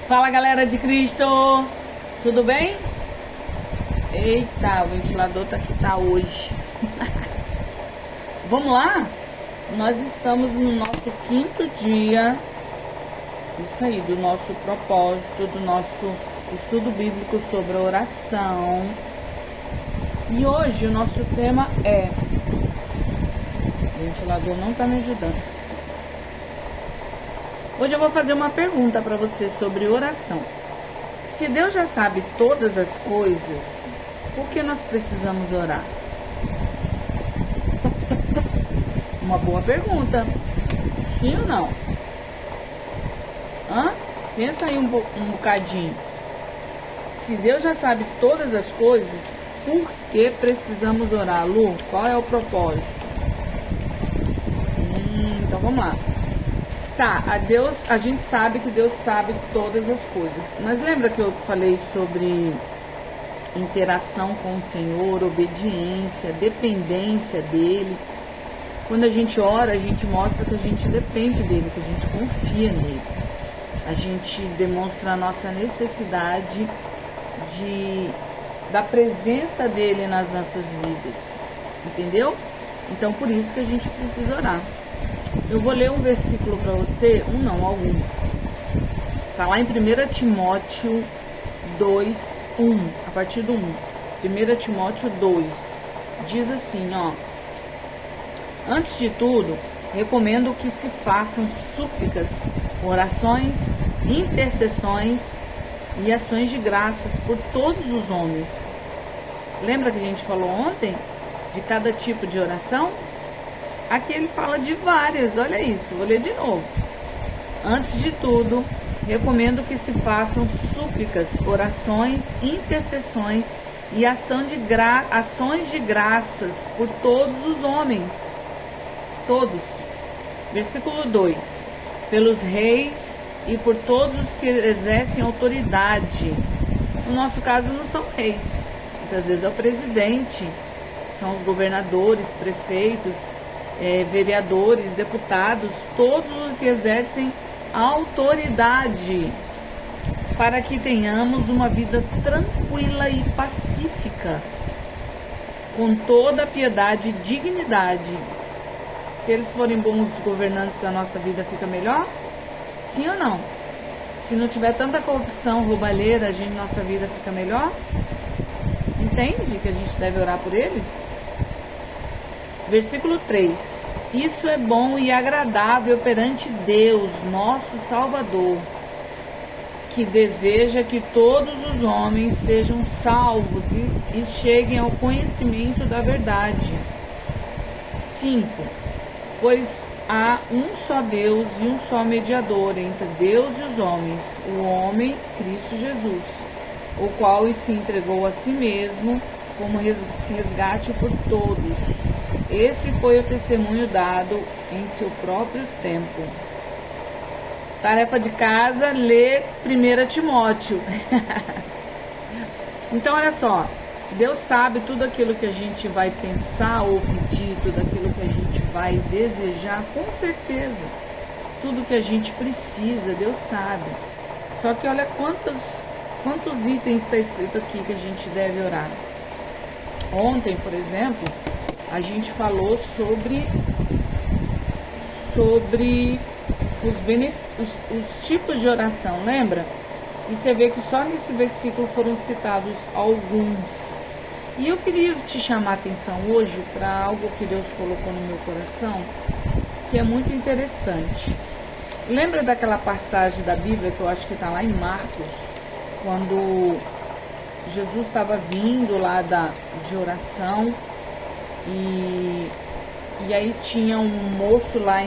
Fala, galera de Cristo, tudo bem? Eita, o ventilador tá hoje. Vamos lá? Nós estamos no nosso 5º dia, isso aí, do nosso propósito, do nosso estudo bíblico sobre a oração. E hoje o nosso tema é... O ventilador não tá me ajudando. Hoje eu vou fazer uma pergunta para você sobre oração. Se Deus já sabe todas as coisas, por que nós precisamos orar? Uma boa pergunta. Sim ou não? Pensa aí um bocadinho. Se Deus já sabe todas as coisas, por que precisamos orar, Lu? Qual é o propósito? Então vamos lá. Tá, a gente sabe que Deus sabe todas as coisas. Mas lembra que eu falei sobre interação com o Senhor, obediência, dependência dele? Quando a gente ora, a gente mostra que a gente depende dele, que a gente confia nele. A gente demonstra a nossa necessidade da presença dele nas nossas vidas. Entendeu? Então, por isso que a gente precisa orar. Eu vou ler um versículo para você, alguns. Está lá em 1 Timóteo 2, 1, a partir do 1. 1 Timóteo 2, diz assim, Antes de tudo, recomendo que se façam súplicas, orações, intercessões e ações de graças por todos os homens. Lembra que a gente falou ontem de cada tipo de oração? Aqui ele fala de várias, olha isso, vou ler de novo. Antes de tudo, recomendo que se façam súplicas, orações, intercessões e ações de graças por todos os homens. Todos. Versículo 2. Pelos reis e por todos os que exercem autoridade. No nosso caso não são reis, muitas vezes é o presidente, são os governadores, prefeitos, vereadores, deputados, todos os que exercem autoridade, para que tenhamos uma vida tranquila e pacífica, com toda a piedade e dignidade. Se eles forem bons governantes, a nossa vida fica melhor? Sim ou não? Se não tiver tanta corrupção, roubalheira, nossa vida fica melhor? Entende que a gente deve orar por eles? Versículo 3. Isso é bom e agradável perante Deus, nosso Salvador, que deseja que todos os homens sejam salvos e cheguem ao conhecimento da verdade. 5. Pois há um só Deus e um só mediador entre Deus e os homens, o homem Cristo Jesus, o qual se entregou a si mesmo como resgate por todos. Esse foi o testemunho dado em seu próprio tempo. Tarefa de casa, ler 1 Timóteo. Então, olha só. Deus sabe tudo aquilo que a gente vai pensar ou pedir, tudo aquilo que a gente vai desejar, com certeza. Tudo que a gente precisa, Deus sabe. Só que olha quantos itens está escrito aqui que a gente deve orar. Ontem, por exemplo, a gente falou sobre os tipos de oração, lembra? E você vê que só nesse versículo foram citados alguns. E eu queria te chamar a atenção hoje para algo que Deus colocou no meu coração, que é muito interessante. Lembra daquela passagem da Bíblia que eu acho que está lá em Marcos, quando Jesus estava vindo lá de oração e aí tinha um moço lá,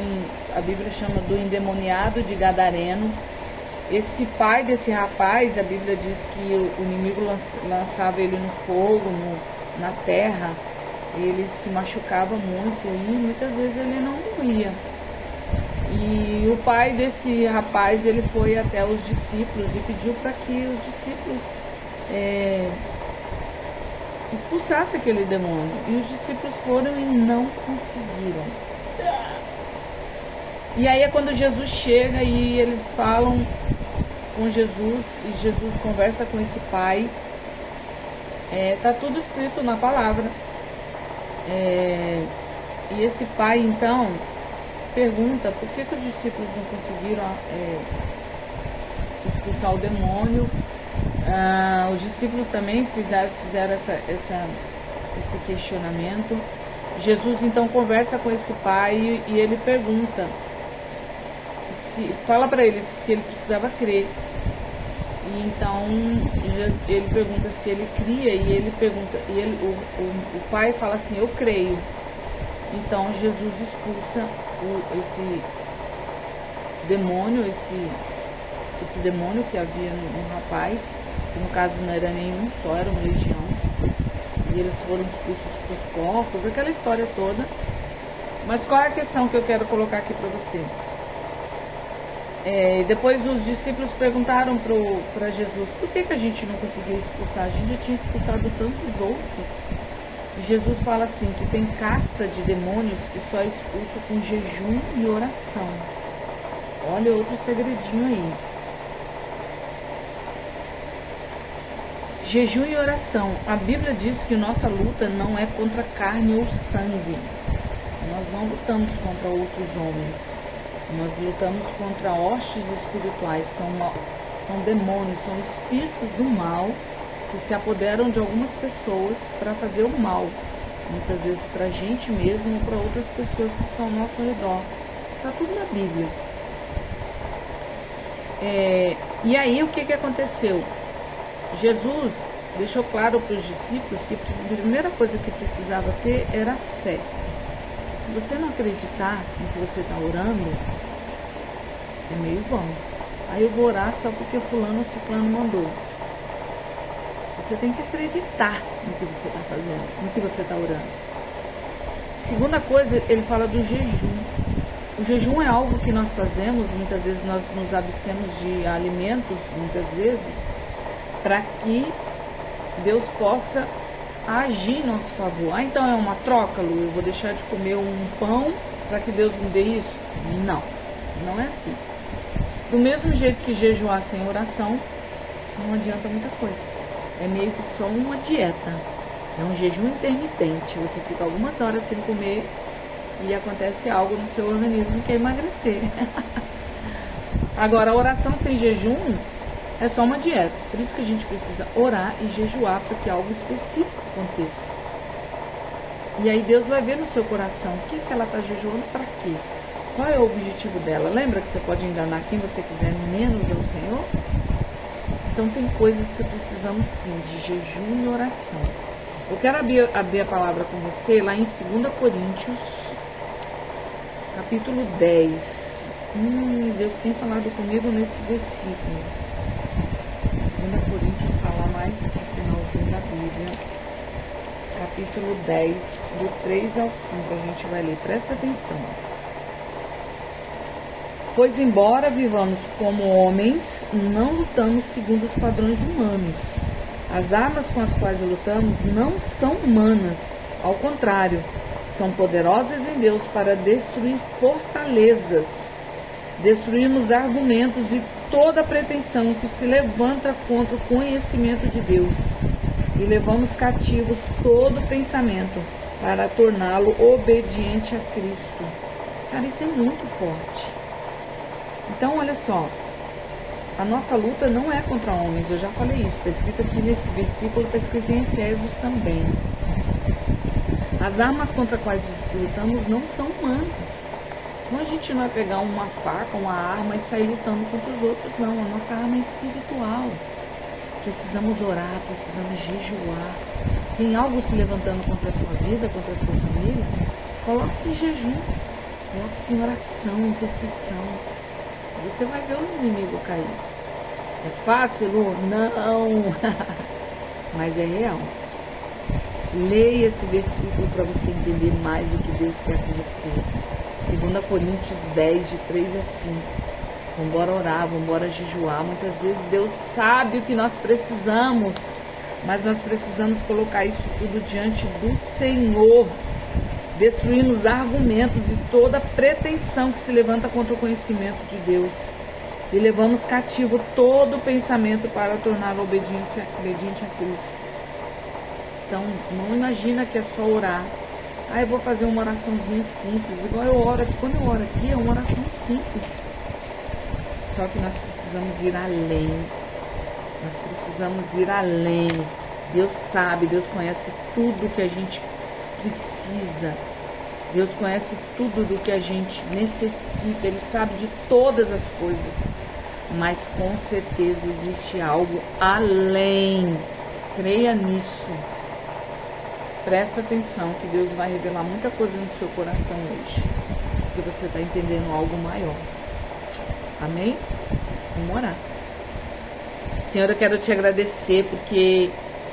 a Bíblia chama do endemoniado de Gadareno. Esse pai desse rapaz, a Bíblia diz que o inimigo lançava ele no fogo, na terra, ele se machucava muito e muitas vezes ele não morria. E o pai desse rapaz, ele foi até os discípulos e pediu para que os discípulos expulsassem aquele demônio. E os discípulos foram e não conseguiram. E aí é quando Jesus chega e eles falam com Jesus e Jesus conversa com esse pai. Tá tudo escrito na palavra. E esse pai então pergunta por que os discípulos não conseguiram expulsar o demônio. Os discípulos também fizeram esse questionamento. Jesus então conversa com esse pai e ele pergunta, fala para eles que ele precisava crer. E então ele pergunta se ele cria, e ele pergunta, o pai fala assim, eu creio. Então Jesus expulsa esse demônio, esse demônio que havia no rapaz, que no caso não era nenhum só, era uma legião. E eles foram expulsos para os porcos, aquela história toda. Mas qual é a questão que eu quero colocar aqui para você? Depois os discípulos perguntaram para Jesus, por que a gente não conseguiu expulsar? A gente já tinha expulsado tantos outros. E Jesus fala assim, que tem casta de demônios que só é expulso com jejum e oração. Olha outro segredinho aí. Jejum e oração. A Bíblia diz que nossa luta não é contra carne ou sangue. Nós não lutamos contra outros homens. Nós lutamos contra hostes espirituais. São demônios, são espíritos do mal que se apoderam de algumas pessoas para fazer o mal. Muitas vezes para a gente mesmo ou para outras pessoas que estão ao nosso redor. Está tudo na Bíblia. E aí o que aconteceu? Jesus deixou claro para os discípulos que a primeira coisa que precisava ter era fé. Se você não acreditar no que você está orando, é meio vão. Aí eu vou orar só porque fulano ou ciclano mandou. Você tem que acreditar no que você está fazendo, no que você está orando. Segunda coisa, ele fala do jejum. O jejum é algo que nós fazemos, muitas vezes nós nos abstemos de alimentos, muitas vezes, para que Deus possa agir em nosso favor. Então é uma troca, Lu? Eu vou deixar de comer um pão para que Deus me dê isso? Não, não é assim. Do mesmo jeito que jejuar sem oração, não adianta muita coisa. É meio que só uma dieta. É um jejum intermitente. Você fica algumas horas sem comer e acontece algo no seu organismo que é emagrecer. Agora, a oração sem jejum é só uma dieta. Por isso que a gente precisa orar e jejuar para que algo específico aconteça. E aí Deus vai ver no seu coração o que ela está jejuando, para quê? Qual é o objetivo dela? Lembra que você pode enganar quem você quiser, menos ao Senhor? Então tem coisas que precisamos sim de jejum e oração. Eu quero abrir a palavra com você lá em 2 Coríntios, capítulo 10. Deus tem falado comigo nesse versículo. 2 Coríntios está lá mais para o finalzinho da Bíblia, capítulo 10, do 3 ao 5, a gente vai ler, presta atenção. Pois embora vivamos como homens, não lutamos segundo os padrões humanos. As armas com as quais lutamos não são humanas, ao contrário, são poderosas em Deus para destruir fortalezas. Destruímos argumentos e toda pretensão que se levanta contra o conhecimento de Deus, e levamos cativos todo pensamento para torná-lo obediente a Cristo. Cara, isso é muito forte. Então, olha só, a nossa luta não é contra homens, eu já falei isso, está escrito aqui nesse versículo, está escrito em Efésios também. As armas contra as quais lutamos não são humanas. Então a gente não vai pegar uma faca, uma arma e sair lutando contra os outros, não. A nossa arma é espiritual. Precisamos orar, precisamos jejuar. Tem algo se levantando contra a sua vida, contra a sua família? Coloque-se em jejum, coloque-se em oração, intercessão. Você vai ver o inimigo cair. É fácil, Lu? Não! Mas é real. Leia esse versículo para você entender mais o que Deus quer com você. 2 Coríntios 10, de 3 a 5. Vamos orar, vamos jejuar. Muitas vezes Deus sabe o que nós precisamos, mas nós precisamos colocar isso tudo diante do Senhor. Destruímos argumentos e toda pretensão que se levanta contra o conhecimento de Deus. e levamos cativo todo pensamento para tornar obediente a Cristo. Então, não imagina que é só orar. Eu vou fazer uma oraçãozinha simples, igual eu oro aqui. Quando eu oro aqui, é uma oração simples. Só que nós precisamos ir além. Nós precisamos ir além. Deus sabe, Deus conhece tudo que a gente precisa. Deus conhece tudo do que a gente necessita. Ele sabe de todas as coisas. Mas com certeza existe algo além. Creia nisso. Presta atenção que Deus vai revelar muita coisa no seu coração hoje. Porque você está entendendo algo maior. Amém? Vamos orar. Senhor, eu quero te agradecer porque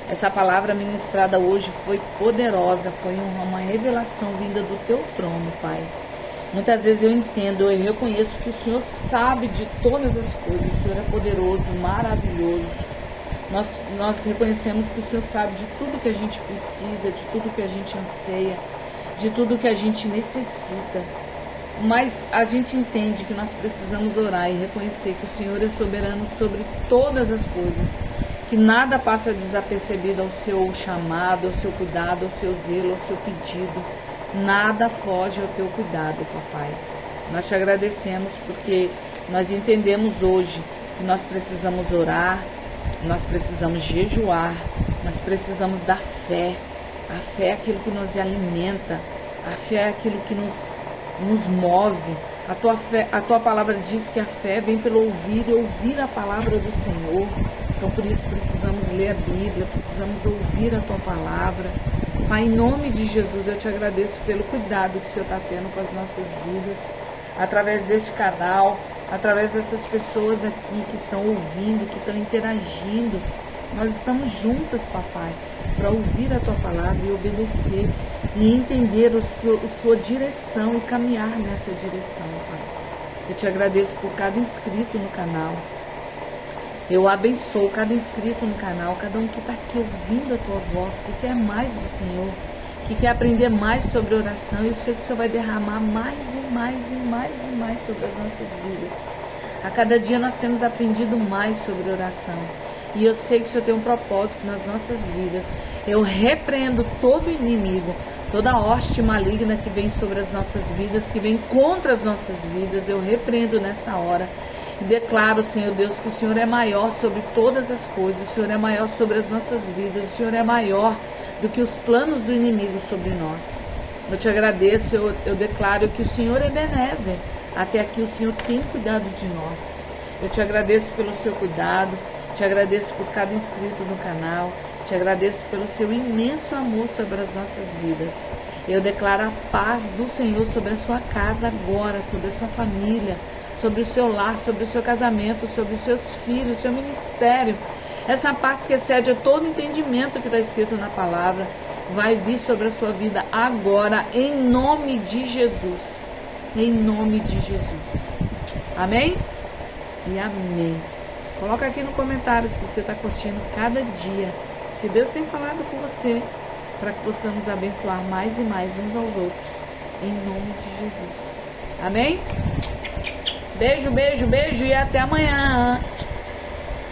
essa palavra ministrada hoje foi poderosa, foi uma revelação vinda do teu trono, Pai. Muitas vezes eu entendo, eu reconheço que o Senhor sabe de todas as coisas, o Senhor é poderoso, maravilhoso. Nós reconhecemos que o Senhor sabe de tudo que a gente precisa, de tudo que a gente anseia, de tudo que a gente necessita. Mas a gente entende que nós precisamos orar e reconhecer que o Senhor é soberano sobre todas as coisas, que nada passa desapercebido ao seu chamado, ao seu cuidado, ao seu zelo, ao seu pedido. Nada foge ao teu cuidado, papai. Nós te agradecemos porque nós entendemos hoje que nós precisamos orar, nós precisamos jejuar, nós precisamos da fé. A fé é aquilo que nos alimenta, a fé é aquilo que nos move. A tua palavra diz que a fé vem pelo ouvir e ouvir a palavra do Senhor. Então por isso precisamos ler a Bíblia, precisamos ouvir a tua palavra. Pai, em nome de Jesus, eu te agradeço pelo cuidado que o Senhor está tendo com as nossas vidas, através deste canal, através dessas pessoas aqui que estão ouvindo, que estão interagindo. Nós estamos juntas, papai, para ouvir a tua palavra e obedecer e entender a sua direção e caminhar nessa direção, pai. Eu te agradeço por cada inscrito no canal. Eu abençoo cada inscrito no canal, cada um que está aqui ouvindo a tua voz, que quer mais do Senhor, que quer aprender mais sobre oração. Eu sei que o Senhor vai derramar mais e mais e mais e mais sobre as nossas vidas. A cada dia nós temos aprendido mais sobre oração. E eu sei que o Senhor tem um propósito nas nossas vidas. Eu repreendo todo inimigo, toda hoste maligna que vem sobre as nossas vidas, que vem contra as nossas vidas. Eu repreendo nessa hora. E declaro, Senhor Deus, que o Senhor é maior sobre todas as coisas. O Senhor é maior sobre as nossas vidas. O Senhor é maior do que os planos do inimigo sobre nós. Eu te agradeço, eu declaro que o Senhor é Ebenezer. Até aqui o Senhor tem cuidado de nós. Eu te agradeço pelo seu cuidado. Te agradeço por cada inscrito no canal. Te agradeço pelo seu imenso amor sobre as nossas vidas. Eu declaro a paz do Senhor sobre a sua casa agora, sobre a sua família, sobre o seu lar, sobre o seu casamento, sobre os seus filhos, seu ministério. Essa paz que excede a todo entendimento que está escrito na palavra vai vir sobre a sua vida agora, em nome de Jesus. Em nome de Jesus. Amém? E amém. Coloca aqui no comentário se você está curtindo cada dia. Se Deus tem falado com você, para que possamos abençoar mais e mais uns aos outros. Em nome de Jesus. Amém? Beijo, beijo, beijo e até amanhã.